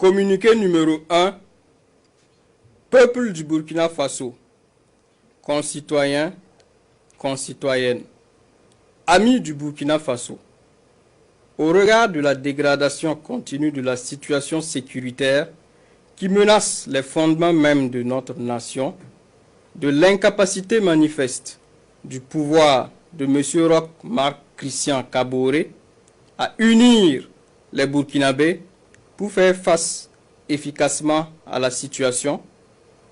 Communiqué numéro 1. Peuple du Burkina Faso, concitoyens, concitoyennes, amis du Burkina Faso. Au regard de la dégradation continue de la situation sécuritaire qui menace les fondements mêmes de notre nation, de l'incapacité manifeste du pouvoir de M. Roch Marc Christian Kaboré à unir les Burkinabés pour faire face efficacement à la situation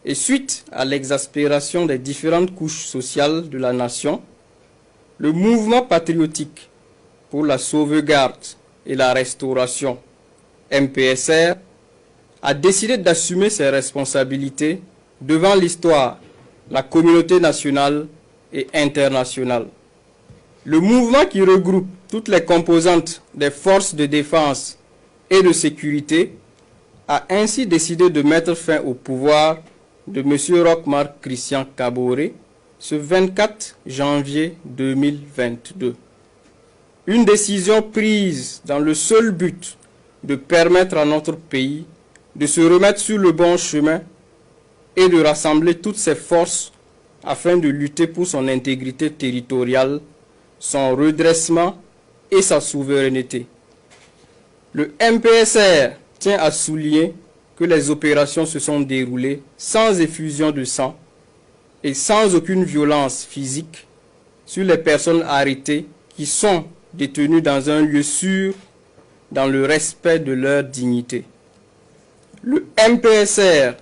et suite à l'exaspération des différentes couches sociales de la nation, le mouvement patriotique pour la sauvegarde et la restauration, MPSR, a décidé d'assumer ses responsabilités devant l'histoire, la communauté nationale et internationale. Le mouvement qui regroupe toutes les composantes des forces de défense et de sécurité a ainsi décidé de mettre fin au pouvoir de M. Roch Marc Christian Kaboré ce 24 janvier 2022. Une décision prise dans le seul but de permettre à notre pays de se remettre sur le bon chemin et de rassembler toutes ses forces afin de lutter pour son intégrité territoriale, son redressement et sa souveraineté. Le MPSR tient à souligner que les opérations se sont déroulées sans effusion de sang et sans aucune violence physique sur les personnes arrêtées qui sont détenues dans un lieu sûr dans le respect de leur dignité. Le MPSR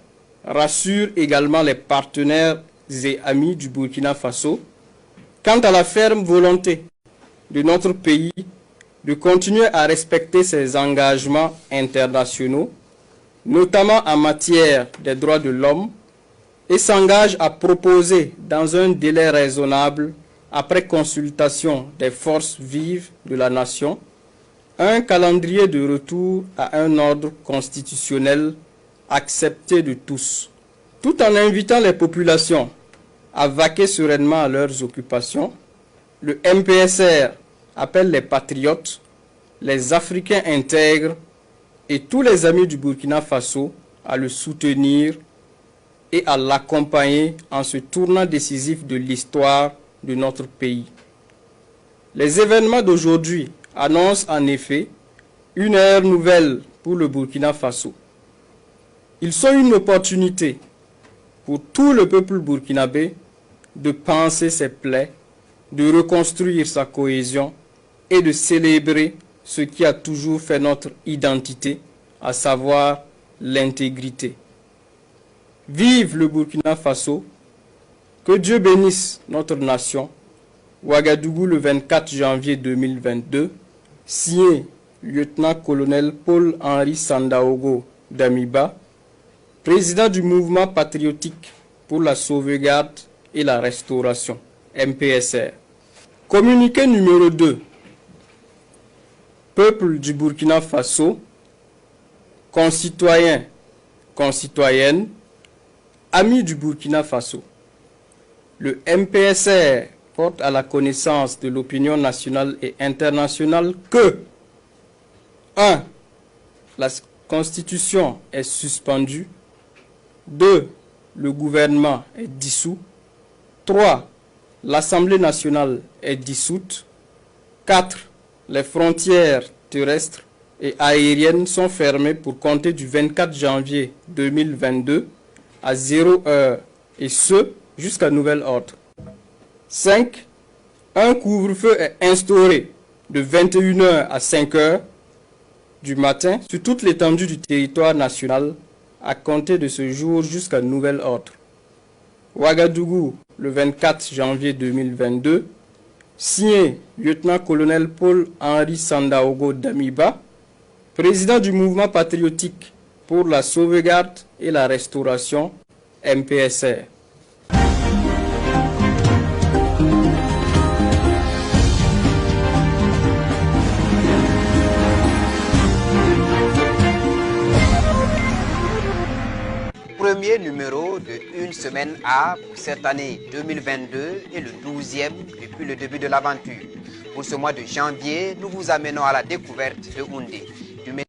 rassure également les partenaires et amis du Burkina Faso quant à la ferme volonté de notre pays de continuer à respecter ses engagements internationaux, notamment en matière des droits de l'homme, et s'engage à proposer dans un délai raisonnable, après consultation des forces vives de la nation, un calendrier de retour à un ordre constitutionnel accepté de tous, tout en invitant les populations à vaquer sereinement à leurs occupations. Le MPSR appelle les patriotes, les Africains intègres et tous les amis du Burkina Faso à le soutenir et à l'accompagner en ce tournant décisif de l'histoire de notre pays. Les événements d'aujourd'hui annoncent en effet une ère nouvelle pour le Burkina Faso. Ils sont une opportunité pour tout le peuple burkinabé de panser ses plaies, de reconstruire sa cohésion et de célébrer ce qui a toujours fait notre identité, à savoir l'intégrité. Vive le Burkina Faso, que Dieu bénisse notre nation. Ouagadougou le 24 janvier 2022, signé lieutenant-colonel Paul-Henri Sandaogo Damiba, président du mouvement patriotique pour la sauvegarde et la restauration, MPSR. Communiqué numéro 2. Peuple du Burkina Faso, concitoyens, concitoyennes, amis du Burkina Faso. Le MPSR porte à la connaissance de l'opinion nationale et internationale que 1. La Constitution est suspendue. 2. Le gouvernement est dissous. 3. L'Assemblée nationale est dissoute. 4. Les frontières terrestres et aériennes sont fermées pour compter du 24 janvier 2022 à 0 heure et ce jusqu'à nouvel ordre. 5. Un couvre-feu est instauré de 21 h à 5 h du matin sur toute l'étendue du territoire national à compter de ce jour jusqu'à nouvel ordre. Ouagadougou, le 24 janvier 2022, signé lieutenant-colonel Paul-Henri Sandaogo Damiba, président du mouvement patriotique pour la sauvegarde et la restauration, MPSR. Premier numéro de Une Semaine A pour cette année 2022 et le 12e depuis le début de l'aventure. Pour ce mois de janvier, nous vous amenons à la découverte de Houndé.